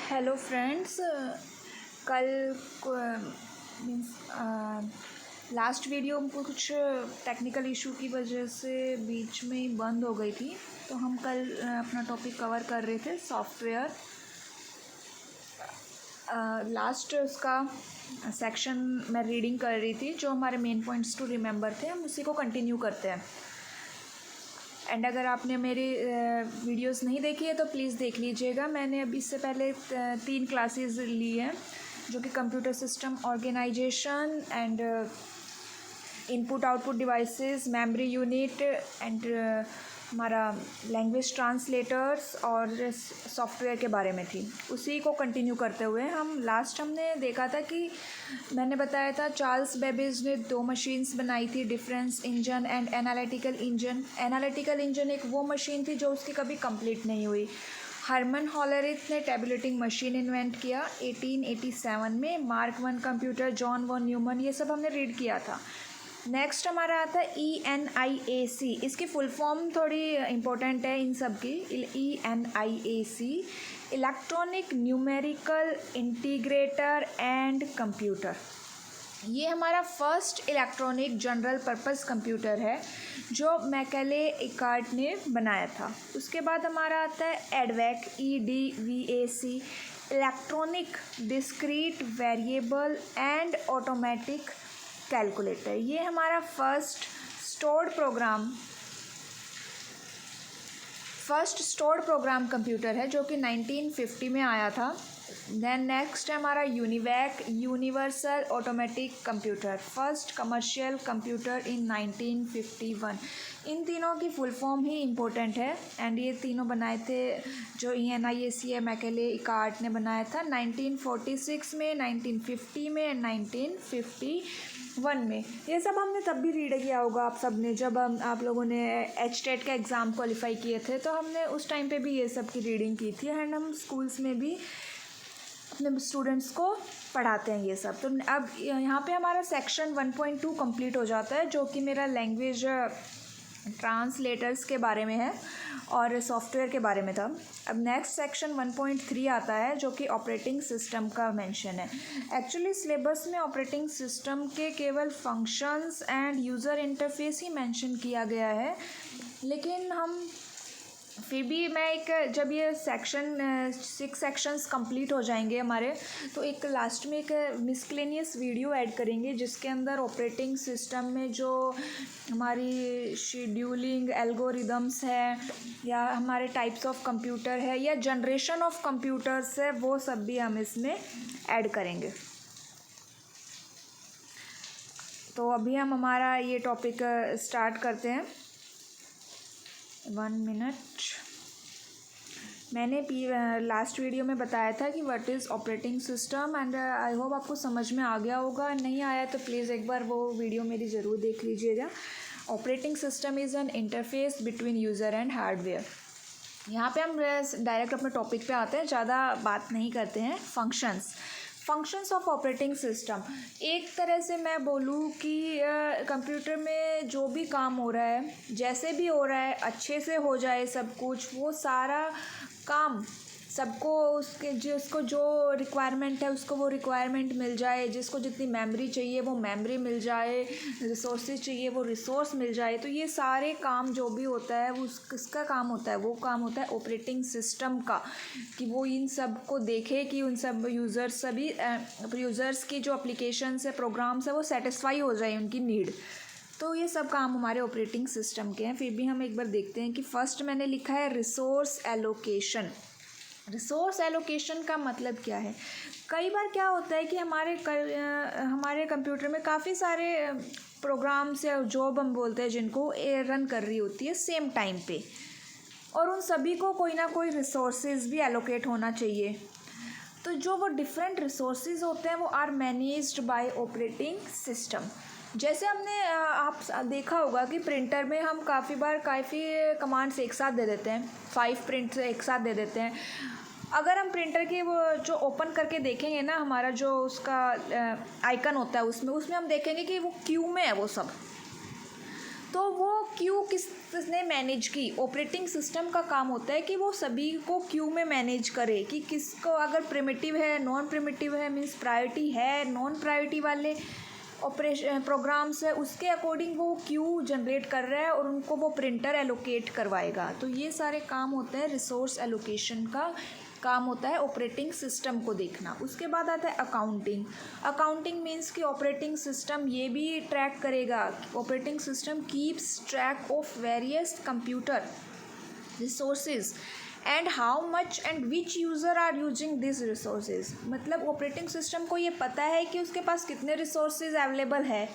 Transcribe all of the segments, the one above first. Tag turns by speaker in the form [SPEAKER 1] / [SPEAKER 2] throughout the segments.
[SPEAKER 1] Hello friends. कल means last video हमको कुछ टेक्निकल इशू की वजह से बीच में ही बंद हो गई थी, तो हम कल अपना टॉपिक कवर कर रहे थे सॉफ्टवेयर। लास्ट उसका सेक्शन मैं रीडिंग कर रही थी, जो हमारे मेन पॉइंट्स टू रिमेंबर थे, हम उसी को कंटिन्यू करते हैं। एंड अगर आपने मेरी वीडियोस नहीं देखी है तो प्लीज़ देख लीजिएगा। मैंने अभी इससे पहले 3 क्लासेस ली हैं, जो कि computer system organization and input output devices, memory unit and हमारा लैंग्वेज ट्रांसलेटर्स और सॉफ्टवेयर के बारे में थी। उसी को कंटिन्यू करते हुए हमने देखा था कि मैंने बताया था चार्ल्स बेबेज ने 2 मशीन्स बनाई थी, difference engine and analytical engine. Analytical engine एक वो मशीन थी जो उसकी कभी कंप्लीट नहीं हुई। हरमन हॉलरिथ ने टैबुलेटिंग मशीन इन्वेंट किया 1887 में। Mark 1 computer, John von Neumann, ये सब हमने रीड किया था। नेक्स्ट हमारा आता है ENIAC। इसकी फुल फॉर्म थोड़ी इम्पोर्टेंट है इन सब की। ENIAC electronic numerical integrator and computer. ये हमारा first electronic general purpose computer है जो मैकेले इकार्ट ने बनाया था। उसके बाद हमारा आता है एडवैक, EDVAC electronic discrete variable and automatic calculator. ये हमारा फर्स्ट स्टोर्ड प्रोग्राम कंप्यूटर है, जो कि 1950 में आया था। देन नेक्स्ट है हमारा UNIVAC, universal automatic computer, first commercial computer इन 1951। इन तीनों की फुल फॉर्म ही इम्पोर्टेंट है। एंड ये तीनों बनाए थे, जो ENIAC है मैकेले इकार्ट ने बनाया था 1946 में, 1950 में एंड 1951 में। ये सब हमने तब भी रीड किया होगा आप सब ने, जब आप लोगों ने HTET का एग्ज़ाम क्वालिफाई किए थे, तो हमने उस टाइम पे भी ये सब की रीडिंग की थी। एंड हम स्कूल्स में भी अपने स्टूडेंट्स को पढ़ाते हैं ये सब। तो अब यहाँ पे हमारा सेक्शन 1.2 कंप्लीट हो जाता है, जो कि मेरा लैंग्वेज ट्रांसलेटर्स के बारे में है और सॉफ्टवेयर के बारे में था। अब नेक्स्ट सेक्शन 1.3 आता है, जो कि ऑपरेटिंग सिस्टम का मेंशन है। एक्चुअली सिलेबस में ऑपरेटिंग सिस्टम के केवल फंक्शंस एंड यूज़र इंटरफेस ही मेंशन किया गया है, लेकिन हम फिर भी जब ये 6 सेक्शंस कंप्लीट हो जाएंगे हमारे, तो एक लास्ट में एक मिसक्लेनियस वीडियो ऐड करेंगे, जिसके अंदर ऑपरेटिंग सिस्टम में जो हमारी शेड्यूलिंग एल्गोरिदम्स है, या हमारे टाइप्स ऑफ कंप्यूटर है, या जनरेशन ऑफ कंप्यूटर्स है, वो सब भी हम इसमें ऐड करेंगे। तो अभी हम हमारा ये टॉपिक स्टार्ट करते हैं। 1 मिनट। मैंने लास्ट वीडियो में बताया था कि what is operating system, and I hope आपको समझ में आ गया होगा। नहीं आया तो प्लीज़ एक बार वो वीडियो मेरी ज़रूर देख लीजिएगा। Operating system is an interface between user and hardware. यहाँ पे हम डायरेक्ट अपने टॉपिक पे आते हैं, ज़्यादा बात नहीं करते हैं। फंक्शंस ऑफ ऑपरेटिंग सिस्टम, एक तरह से मैं बोलूँ कि कंप्यूटर में जो भी काम हो रहा है, जैसे भी हो रहा है, अच्छे से हो जाए सब कुछ, वो सारा काम सबको जिसको जो रिक्वायरमेंट है उसको वो रिक्वायरमेंट मिल जाए, जिसको जितनी मेमोरी चाहिए वो मेमोरी मिल जाए, रिसोर्सेज चाहिए वो रिसोर्स मिल जाए। तो ये सारे काम जो भी होता है वो किसका काम होता है? वो काम होता है ऑपरेटिंग सिस्टम का, कि वो इन सब को देखे कि उन सब यूज़र्स की जो एप्लीकेशंस है, प्रोग्राम्स है, वो सेटिस्फाई हो जाए उनकी नीड। तो ये सब काम हमारे ऑपरेटिंग सिस्टम के हैं। फिर भी हम एक बार देखते हैं कि फर्स्ट मैंने लिखा है रिसोर्स एलोकेशन। रिसोर्स एलोकेशन का मतलब क्या है? कई बार क्या होता है कि हमारे कंप्यूटर में काफ़ी सारे प्रोग्राम्स या जॉब हम बोलते हैं जिनको रन कर रही होती है सेम टाइम पे, और उन सभी को कोई ना कोई रिसोर्सेज भी एलोकेट होना चाहिए। तो जो वो डिफरेंट रिसोर्सेज होते हैं वो are managed by operating system. जैसे हमने आप देखा होगा कि प्रिंटर में हम काफ़ी कमांड्स एक साथ दे देते हैं, 5 प्रिंट्स एक साथ दे देते हैं। अगर हम प्रिंटर की वो जो ओपन करके देखेंगे ना, हमारा जो उसका आइकन होता है उसमें हम देखेंगे कि वो क्यू में है वो सब। तो वो क्यू किसने मैनेज की? ऑपरेटिंग सिस्टम का काम होता है कि वो सभी को क्यू में मैनेज करे कि किसको, अगर प्रिमिटिव है, नॉन प्रिमिटिव है, मीन्स प्रायोरिटी है, नॉन प्रायोरिटी वाले ऑपरेशन प्रोग्राम्स है, उसके अकॉर्डिंग वो क्यू जनरेट कर रहा है और उनको वो प्रिंटर एलोकेट करवाएगा। तो ये सारे काम होते हैं, रिसोर्स एलोकेशन का काम होता है ऑपरेटिंग सिस्टम को देखना। उसके बाद आता है अकाउंटिंग। अकाउंटिंग मीन्स कि ऑपरेटिंग सिस्टम ये भी ट्रैक करेगा, operating system keeps track of various computer resources and how much and which user are using this resources. मतलब ऑपरेटिंग सिस्टम को ये पता है कि उसके पास कितने रिसोर्सेज अवेलेबल है,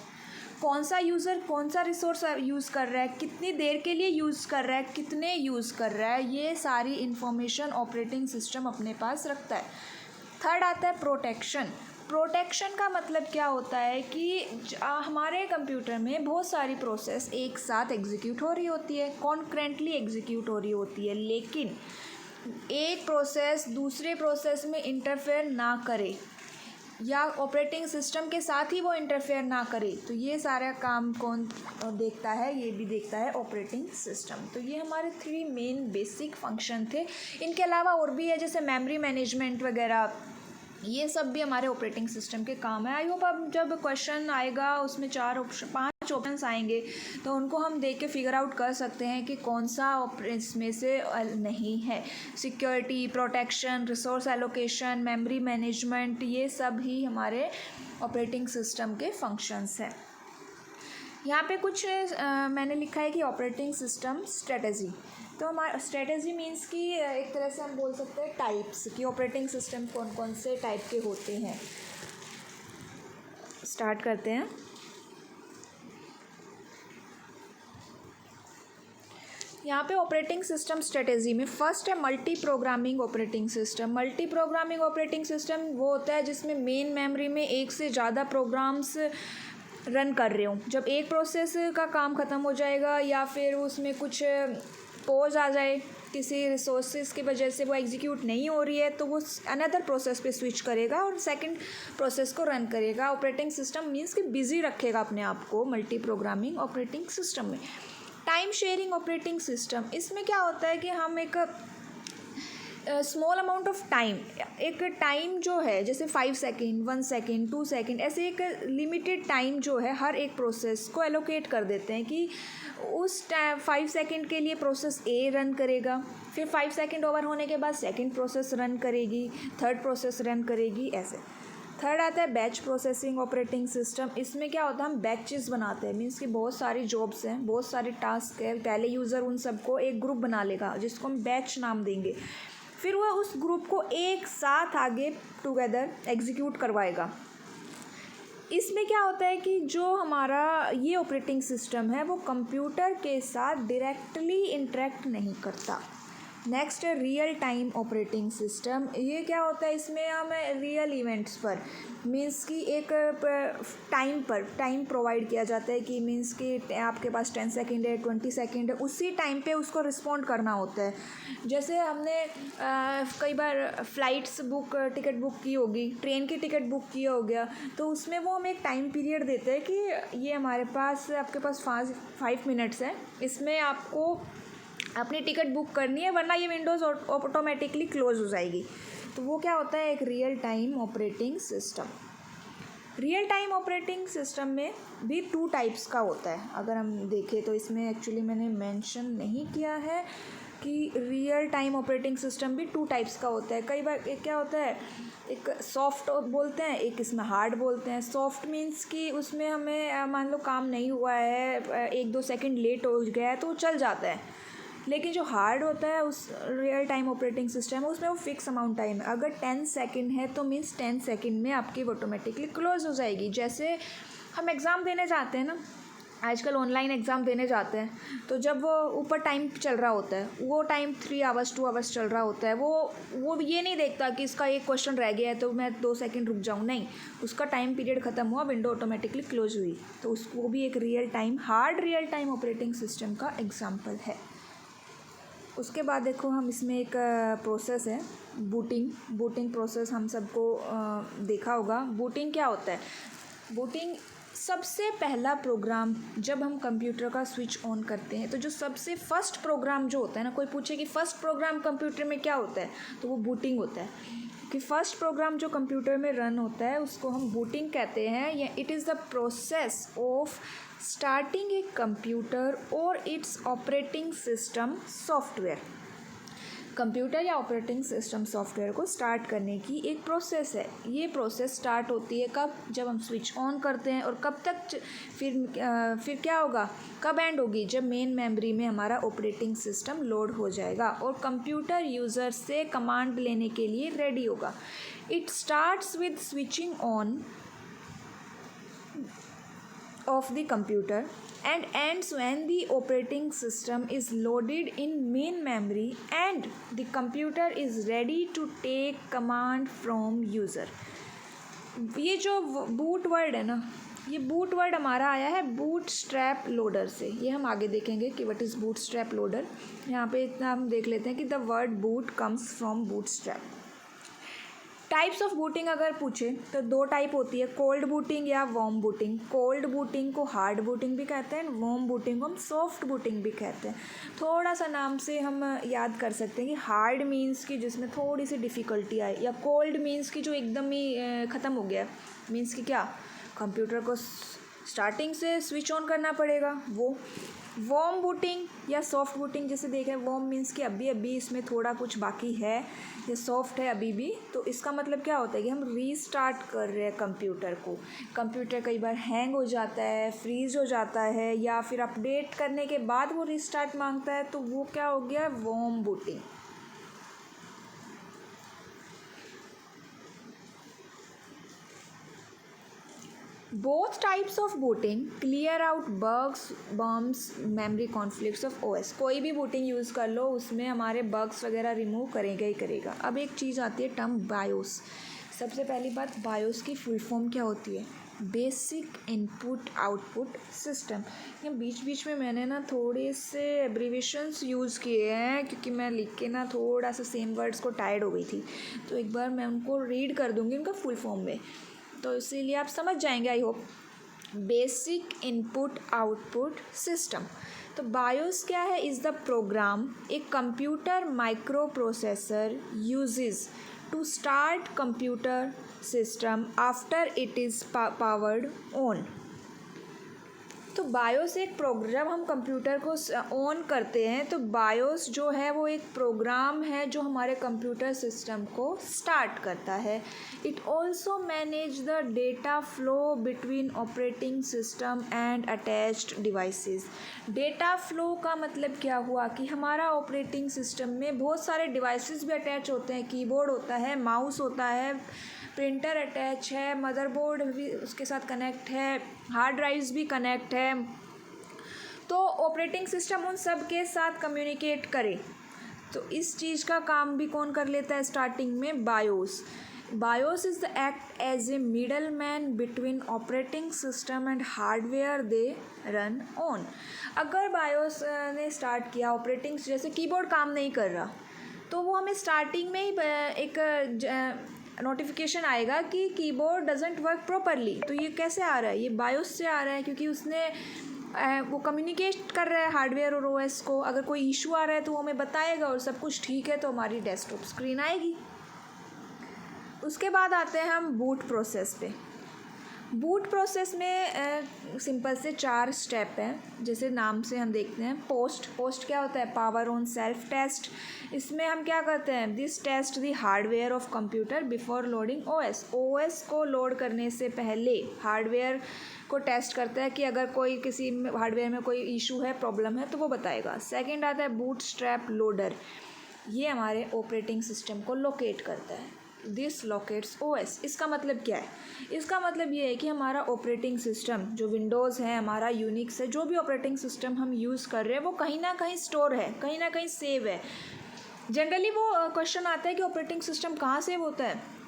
[SPEAKER 1] कौन सा यूज़र कौन सा रिसोर्स यूज़ कर रहा है, कितनी देर के लिए यूज़ कर रहा है, कितने यूज़ कर रहा है, ये सारी इन्फॉर्मेशन ऑपरेटिंग सिस्टम अपने पास रखता है। थर्ड आता है प्रोटेक्शन। प्रोटेक्शन का मतलब क्या होता है कि हमारे कंप्यूटर में बहुत सारी प्रोसेस एक साथ एग्जीक्यूट हो रही होती है, कॉन्करेंटली एग्जीक्यूट हो रही होती है, लेकिन एक प्रोसेस दूसरे प्रोसेस में इंटरफेयर ना करे या ऑपरेटिंग सिस्टम के साथ ही वो इंटरफेयर ना करे। तो ये सारा काम कौन देखता है? ये भी देखता है ऑपरेटिंग सिस्टम। तो ये हमारे 3 मेन बेसिक फंक्शन थे। इनके अलावा और भी है, जैसे मेमोरी मैनेजमेंट वगैरह, ये सब भी हमारे ऑपरेटिंग सिस्टम के काम है। आई होप अब जब क्वेश्चन आएगा उसमें 5 ऑप्शंस आएंगे तो उनको हम देख के फिगर आउट कर सकते हैं कि कौन सा इसमें से नहीं है। Security, protection, resource allocation, memory management, ये सब ही हमारे ऑपरेटिंग सिस्टम के फंक्शंस हैं। यहाँ पे कुछ मैंने लिखा है कि ऑपरेटिंग सिस्टम स्ट्रेटजी। तो हमारा स्ट्रेटजी मीन्स कि एक तरह से हम बोल सकते हैं टाइप्स, कि ऑपरेटिंग सिस्टम कौन कौन से टाइप के होते हैं। स्टार्ट करते हैं। यहाँ पे ऑपरेटिंग सिस्टम स्ट्रेटजी में फर्स्ट है multi programming operating system. Multi programming operating system वो होता है जिसमें मेन मेमोरी में एक से ज़्यादा प्रोग्राम्स रन कर रहे हों। जब एक प्रोसेस का काम ख़त्म हो जाएगा या फिर उसमें कुछ पॉज आ जाए, किसी रिसोर्सेज की वजह से वो एग्जीक्यूट नहीं हो रही है, तो वो अनदर प्रोसेस पे स्विच करेगा और सेकंड प्रोसेस को रन करेगा। ऑपरेटिंग सिस्टम मीन्स कि बिजी रखेगा अपने आप को मल्टी प्रोग्रामिंग ऑपरेटिंग सिस्टम में। टाइम शेयरिंग ऑपरेटिंग सिस्टम, इसमें क्या होता है कि हम एक स्मॉल अमाउंट ऑफ टाइम, एक टाइम जो है जैसे 5 सेकेंड, 1 सेकेंड, 2 सेकेंड, ऐसे एक लिमिटेड टाइम जो है हर एक प्रोसेस को एलोकेट कर देते हैं कि उस 5 सेकेंड के लिए प्रोसेस ए रन करेगा, फिर 5 सेकेंड ओवर होने के बाद सेकेंड प्रोसेस रन करेगी, थर्ड प्रोसेस रन करेगी, ऐसे। थर्ड आता है बैच प्रोसेसिंग ऑपरेटिंग सिस्टम। इसमें क्या होता है, हम बैचेस बनाते हैं, मीन्स कि बहुत सारी जॉब्स हैं, बहुत सारे टास्क है, पहले यूज़र उन सबको एक ग्रुप बना लेगा जिसको हम बैच नाम देंगे, फिर वह उस ग्रुप को एक साथ आगे टुगेदर एग्जीक्यूट करवाएगा। इसमें क्या होता है कि जो हमारा ये ऑपरेटिंग सिस्टम है वो कंप्यूटर के साथ डायरेक्टली इंटरेक्ट नहीं करता। नेक्स्ट है रियल टाइम ऑपरेटिंग सिस्टम। ये क्या होता है, इसमें हमें रियल इवेंट्स पर, मीन्स कि एक टाइम पर टाइम प्रोवाइड किया जाता है कि मीन्स कि आपके पास 10 सेकेंड है, 20 सेकेंड है, उसी टाइम पे उसको रिस्पॉन्ड करना होता है। जैसे हमने कई बार फ़्लाइट्स टिकट बुक की होगी, ट्रेन की टिकट बुक किया हो गया, तो उसमें वो हमें एक टाइम पीरियड देते हैं कि ये हमारे पास आपके पास 5 मिनट्स है, इसमें आपको अपनी टिकट बुक करनी है वरना ये विंडोज़ ऑटोमेटिकली क्लोज हो जाएगी। तो वो क्या होता है, एक real time operating system. Real time operating system में भी 2 टाइप्स का होता है। अगर हम देखें तो इसमें एक्चुअली मैंने मेंशन नहीं किया है कि रियल टाइम ऑपरेटिंग सिस्टम भी 2 टाइप्स का होता है। कई बार एक क्या होता है, एक सॉफ्ट बोलते हैं, एक इसमें हार्ड बोलते हैं। सॉफ्ट मीन्स कि उसमें हमें मान लो काम नहीं हुआ है, 1-2 सेकेंड लेट हो गया है तो वो चल जाता है। लेकिन जो हार्ड होता है उस रियल टाइम ऑपरेटिंग सिस्टम है उसमें वो फिक्स अमाउंट टाइम है। अगर 10 सेकेंड है तो मीन्स 10 सेकेंड में आपकी ऑटोमेटिकली क्लोज हो जाएगी। जैसे हम एग्ज़ाम देने जाते हैं ना, आजकल ऑनलाइन एग्ज़ाम देने जाते हैं, तो जब वो ऊपर टाइम चल रहा होता है, वो टाइम 3 आवर्स 2 आवर्स चल रहा होता है, वो ये नहीं देखता कि इसका एक क्वेश्चन रह गया है तो मैं 2 सेकेंड रुक जाऊँ, नहीं, उसका टाइम पीरियड ख़त्म हुआ, विंडो ऑटोमेटिकली क्लोज हुई। तो उसको भी एक real time, hard real time operating system का एग्जाम्पल है। उसके बाद देखो हम इसमें एक प्रोसेस है बूटिंग प्रोसेस, हम सबको देखा होगा। बूटिंग क्या होता है, बूटिंग सबसे पहला प्रोग्राम जब हम कंप्यूटर का स्विच ऑन करते हैं तो जो सबसे फर्स्ट प्रोग्राम जो होता है ना, कोई पूछे कि फ़र्स्ट प्रोग्राम कंप्यूटर में क्या होता है, तो वो बूटिंग होता है कि फ़र्स्ट प्रोग्राम जो कंप्यूटर में रन होता है उसको हम बूटिंग कहते हैं। या it is the process of starting a computer और its operating system software. Computer या ऑपरेटिंग सिस्टम सॉफ्टवेयर को स्टार्ट करने की एक प्रोसेस है। ये प्रोसेस स्टार्ट होती है कब, जब हम स्विच ऑन करते हैं, और कब तक फिर क्या होगा, कब एंड होगी, जब मेन मेमोरी में हमारा ऑपरेटिंग सिस्टम लोड हो जाएगा और कंप्यूटर यूज़र से कमांड लेने के लिए रेडी होगा। It starts with switching on of the computer and ends when the operating system is loaded in main memory and the computer is ready to take command from user। ये जो boot word है ना, ये boot word हमारा आया है boot strap loader से। ये हम आगे देखेंगे कि what is boot strap loader. यहाँ पे इतना हम देख लेते हैं कि the word boot comes from boot strap. Types of booting अगर पूछे तो दो टाइप होती है, कोल्ड बूटिंग या वार्म बूटिंग। कोल्ड बूटिंग को हार्ड बूटिंग भी कहते हैं, वार्म बूटिंग को हम सॉफ्ट बूटिंग भी कहते हैं। थोड़ा सा नाम से हम याद कर सकते हैं कि हार्ड मीन्स की जिसमें थोड़ी सी डिफ़िकल्टी आए, या कोल्ड मीन्स की जो एकदम ही ख़त्म हो गया, मीन्स कि क्या, कंप्यूटर को स्टार्टिंग से स्विच ऑन करना पड़ेगा वो। वार्म बूटिंग या सॉफ्ट बूटिंग जैसे देखें, वार्म मीन्स कि अभी अभी इसमें थोड़ा कुछ बाकी है, या सॉफ्ट है अभी भी, तो इसका मतलब क्या होता है कि हम रीस्टार्ट कर रहे हैं कंप्यूटर को। कंप्यूटर कई बार हैंग हो जाता है, फ्रीज हो जाता है, या फिर अपडेट करने के बाद वो रीस्टार्ट मांगता है, तो वो क्या हो गया, warm booting. Both types of booting clear out bugs, bumps, memory conflicts of OS। कोई भी booting यूज़ कर लो उसमें हमारे bugs वगैरह रिमूव करेगा ही करेगा। अब एक चीज़ आती है टर्म बायोस। सबसे पहली बात, बायोस की फुल फॉर्म क्या होती है, बेसिक इनपुट आउटपुट सिस्टम। ये बीच बीच में मैंने ना थोड़े से एब्रीवेशंस यूज़ किए हैं क्योंकि मैं लिख के ना थोड़ा सा सेम वर्ड्स को टायर्ड हो गई थी, तो एक बार मैं उनको रीड कर दूँगी उनका फुल फॉर्म में, तो इसीलिए आप समझ जाएंगे I hope. Basic input output system. तो बायोस क्या है, is the program a computer microprocessor uses to start computer system after it is powered on. तो बायोस एक प्रोग्राम, जब हम कंप्यूटर को ऑन करते हैं तो बायोस जो है वो एक प्रोग्राम है जो हमारे कंप्यूटर सिस्टम को स्टार्ट करता है। It also manage the data flow between operating system and attached devices. Data flow का मतलब क्या हुआ कि हमारा ऑपरेटिंग सिस्टम में बहुत सारे डिवाइसेस भी अटैच होते हैं, कीबोर्ड होता है, माउस होता है, प्रिंटर अटैच है, मदरबोर्ड भी उसके साथ कनेक्ट है, हार्ड ड्राइव्स भी कनेक्ट है। तो ऑपरेटिंग सिस्टम उन सब के साथ कम्युनिकेट करे, तो इस चीज़ का काम भी कौन कर लेता है स्टार्टिंग में, BIOS. BIOS is the act as a middle man between operating system and hardware they run on. अगर बायोस ने स्टार्ट किया ऑपरेटिंग, जैसे कीबोर्ड काम नहीं कर रहा, तो वो हमें स्टार्टिंग में ही एक नोटिफिकेशन आएगा कि कीबोर्ड डजेंट वर्क प्रॉपरली। तो ये कैसे आ रहा है, ये बायोस से आ रहा है क्योंकि उसने वो कम्युनिकेट कर रहा है हार्डवेयर और ओएस को। अगर कोई इशू आ रहा है तो वो हमें बताएगा और सब कुछ ठीक है तो हमारी डेस्कटॉप स्क्रीन आएगी। उसके बाद आते हैं हम बूट प्रोसेस पे। बूट प्रोसेस में सिंपल से 4 स्टेप हैं, जैसे नाम से हम देखते हैं। पोस्ट क्या होता है, पावर ऑन सेल्फ टेस्ट। इसमें हम क्या करते हैं, this test the hardware of computer before loading OS. OS को लोड करने से पहले हार्डवेयर को टेस्ट करता है कि अगर कोई किसी हार्डवेयर में कोई इशू है, प्रॉब्लम है, तो वो बताएगा। सेकेंड आता है बूट स्ट्रैप लोडर। ये हमारे ऑपरेटिंग सिस्टम को लोकेट करता है, दिस लोकेट्स ओएस। इसका मतलब क्या है, इसका मतलब ये है कि हमारा ऑपरेटिंग सिस्टम जो विंडोज़ है, हमारा यूनिक्स है, जो भी ऑपरेटिंग सिस्टम हम यूज़ कर रहे हैं वो कहीं ना कहीं स्टोर है, कहीं ना कहीं सेव है। जनरली वो क्वेश्चन आता है कि ऑपरेटिंग सिस्टम कहाँ सेव होता है,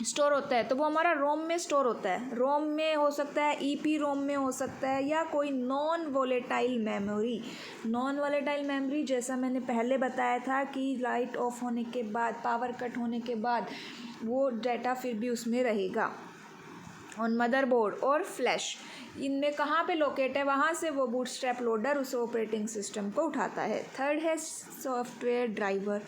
[SPEAKER 1] स्टोर होता है, तो वो हमारा रोम में स्टोर होता है। रोम में हो सकता है, ईपी रोम में हो सकता है, या कोई non volatile memory. Non volatile memory जैसा मैंने पहले बताया था कि लाइट ऑफ होने के बाद, पावर कट होने के बाद वो डाटा फिर भी उसमें रहेगा। ऑन मदरबोर्ड और फ्लैश, इनमें कहाँ पे लोकेट है, वहाँ से वो बूटस्ट्रैप लोडर उस ऑपरेटिंग सिस्टम को उठाता है। थर्ड है सॉफ्टवेयर ड्राइवर।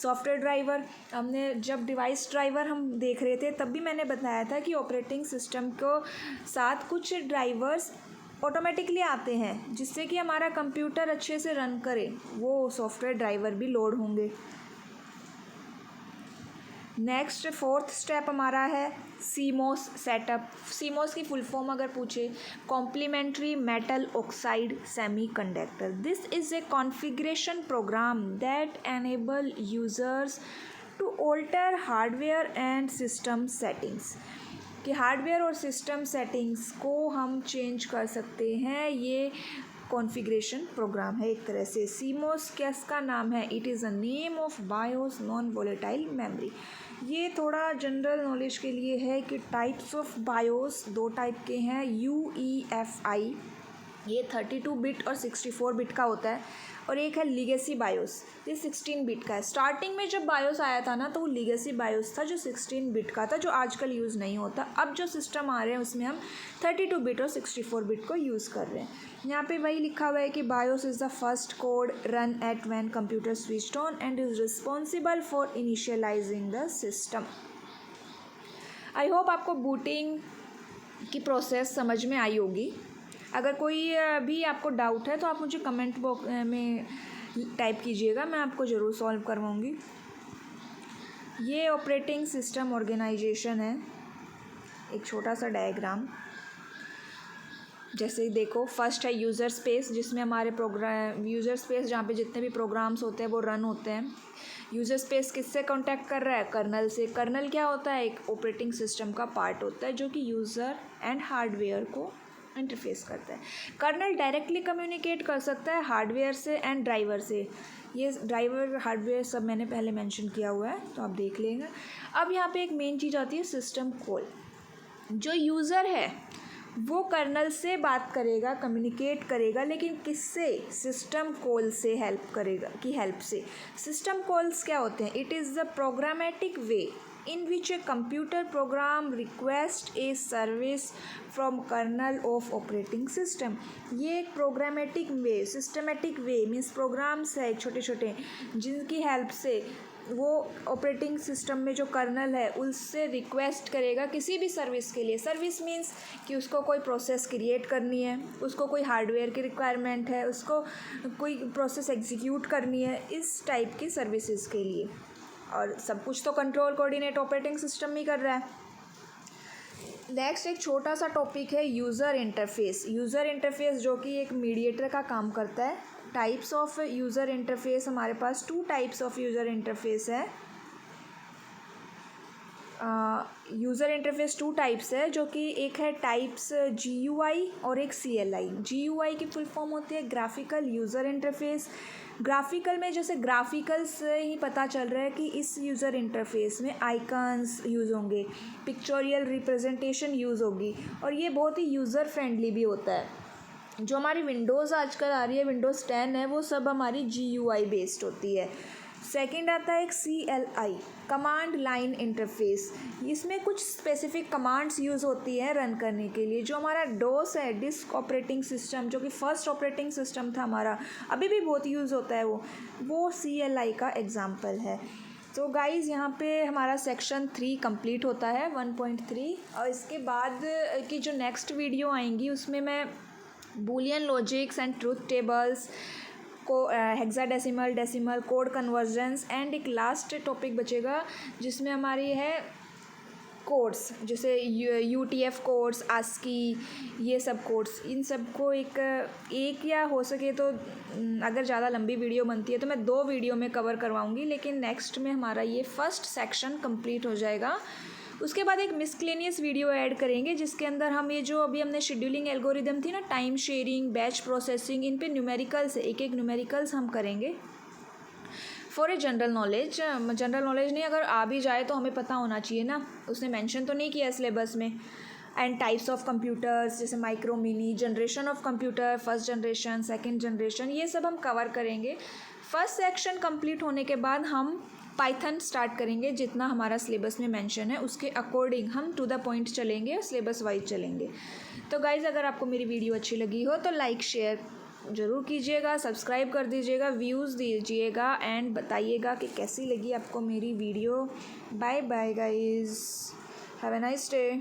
[SPEAKER 1] सॉफ्टवेयर ड्राइवर हमने जब डिवाइस ड्राइवर हम देख रहे थे तब भी मैंने बताया था कि ऑपरेटिंग सिस्टम को साथ कुछ ड्राइवर्स ऑटोमेटिकली आते हैं जिससे कि हमारा कंप्यूटर अच्छे से रन करे, वो सॉफ्टवेयर ड्राइवर भी लोड होंगे। नेक्स्ट फोर्थ स्टेप हमारा है सीमोस सेटअप। सीमोस की फुल फॉर्म अगर पूछे, complementary metal oxide semiconductor. This is a configuration program that enable users to alter hardware and system settings, कि हार्डवेयर और सिस्टम सेटिंग्स को हम चेंज कर सकते हैं। ये कॉन्फ़िगरेशन प्रोग्राम है एक तरह से। सीमोस किसका नाम है? It is a name of BIOS non volatile memory. ये थोड़ा जनरल नॉलेज के लिए है कि टाइप्स ऑफ बायोस दो टाइप के हैं, UEFI, ये 32 बिट और 64 बिट का होता है, और एक है लीगेसी बायोस, ये 16 बिट का है। स्टार्टिंग में जब बायोस आया था ना तो वो लीगेसी बायोस था जो 16 बिट का था, जो आजकल यूज़ नहीं होता। अब जो सिस्टम आ रहे हैं उसमें हम 32 बिट और 64 बिट को यूज़ कर रहे हैं। यहाँ पे वही लिखा हुआ है कि BIOS is the first code run at when computer switched on and is responsible for initialising the system. I hope आपको बूटिंग की प्रोसेस समझ में आई होगी। अगर कोई भी आपको डाउट है तो आप मुझे कमेंट बॉक्स में टाइप कीजिएगा, मैं आपको ज़रूर सॉल्व करवाऊँगी। ये ऑपरेटिंग सिस्टम ऑर्गेनाइजेशन है, एक छोटा सा डायग्राम। जैसे देखो, फर्स्ट है यूज़र स्पेस, जिसमें हमारे प्रोग्राम यूज़र स्पेस जहाँ पे जितने भी प्रोग्राम्स होते हैं वो रन होते हैं। यूज़र स्पेस किससे कांटेक्ट कर रहा है? कर्नल से। कर्नल क्या होता है? एक ऑपरेटिंग सिस्टम का पार्ट होता है जो कि यूज़र एंड हार्डवेयर को इंटरफेस करता है। कर्नल डायरेक्टली कम्युनिकेट कर सकता है हार्डवेयर से एंड ड्राइवर से। ये ड्राइवर हार्डवेयर सब मैंने पहले मेंशन किया हुआ है, तो आप देख लेंगे। अब यहाँ पे एक मेन चीज़ आती है सिस्टम कॉल। जो यूज़र है वो कर्नल से बात करेगा, कम्युनिकेट करेगा, लेकिन किससे? सिस्टम कॉल से हेल्प करेगा, की हेल्प से। सिस्टम कॉल्स क्या होते हैं? It is the programmatic way in which a computer program request a service from kernel of operating system। ये एक प्रोग्रामेटिक वे, सिस्टमेटिक वे मीन्स प्रोग्राम्स है छोटे छोटे जिनकी हेल्प से वो ऑपरेटिंग सिस्टम में जो कर्नल है उससे रिक्वेस्ट करेगा किसी भी सर्विस के लिए। सर्विस मीन्स कि उसको कोई प्रोसेस क्रिएट करनी है, उसको कोई हार्डवेयर की रिक्वायरमेंट है, उसको कोई प्रोसेस एग्जीक्यूट करनी है, इस टाइप की सर्विसेज के लिए। और सब कुछ तो कंट्रोल कोऑर्डिनेट ऑपरेटिंग सिस्टम ही कर रहा है। नेक्स्ट एक छोटा सा टॉपिक है यूज़र इंटरफेस। यूज़र इंटरफेस जो कि एक मीडिएटर का काम करता है। टाइप्स ऑफ यूज़र इंटरफेस हमारे पास 2 टाइप्स ऑफ यूज़र इंटरफेस है। यूज़र इंटरफेस 2 टाइप्स है, जो कि एक है टाइप्स GUI और एक CLI। GUI की फुल फॉर्म होती है ग्राफिकल यूज़र इंटरफेस। ग्राफिकल में जैसे ग्राफिकल से ही पता चल रहा है कि इस यूज़र इंटरफेस में आइकन्स यूज़ होंगे, पिक्चोरियल रिप्रेजेंटेशन यूज़ होगी, और ये बहुत ही यूज़र फ्रेंडली भी होता है। जो हमारी विंडोज़ आजकल आ रही है, विंडोज़ 10 है, वो सब हमारी GUI बेस्ड होती है। सेकंड आता है एक CLI, कमांड लाइन इंटरफेस। इसमें कुछ स्पेसिफिक कमांड्स यूज़ होती हैं रन करने के लिए। जो हमारा डोस है, डिस्क ऑपरेटिंग सिस्टम, जो कि फर्स्ट ऑपरेटिंग सिस्टम था हमारा, अभी भी बहुत यूज़ होता है वो CLI का एग्जाम्पल है। तो गाइज़ यहाँ पे हमारा सेक्शन 3 कंप्लीट होता है, 1.3। और इसके बाद की जो नेक्स्ट वीडियो आएंगी उसमें मैं Boolean logics and truth tables को, hexadecimal, decimal, code conversions, and एक लास्ट टॉपिक बचेगा जिसमें हमारी है कोड्स, जैसे UTF कोड्स, ASCII, ये सब कोड्स। इन सब को एक या हो सके तो अगर ज़्यादा लंबी वीडियो बनती है तो मैं 2 वीडियो में कवर करवाऊँगी, लेकिन नेक्स्ट में हमारा ये फर्स्ट सेक्शन कंप्लीट हो जाएगा। उसके बाद एक मिसक्लेनियस वीडियो ऐड करेंगे जिसके अंदर हम ये जो अभी हमने शेड्यूलिंग एल्गोरिदम थी ना, टाइम शेयरिंग, बैच प्रोसेसिंग, इन पे न्यूमेरिकल्स, एक न्यूमेरिकल्स हम करेंगे for a general knowledge. General knowledge नहीं, अगर आ भी जाए तो हमें पता होना चाहिए ना, उसने मेंशन तो नहीं किया सिलेबस में। एंड टाइप्स ऑफ कंप्यूटर्स, जैसे micro, mini, generation of computer, first generation, second generation, ये सब हम कवर करेंगे। फर्स्ट सेक्शन कंप्लीट होने के बाद हम पाइथन स्टार्ट करेंगे, जितना हमारा सिलेबस में मेंशन है उसके अकॉर्डिंग हम टू द पॉइंट चलेंगे, सिलेबस वाइज चलेंगे। तो गाइज़ अगर आपको मेरी वीडियो अच्छी लगी हो तो लाइक शेयर ज़रूर कीजिएगा, सब्सक्राइब कर दीजिएगा, व्यूज़ दीजिएगा एंड बताइएगा कि कैसी लगी आपको मेरी video. Bye bye guys, have a nice day.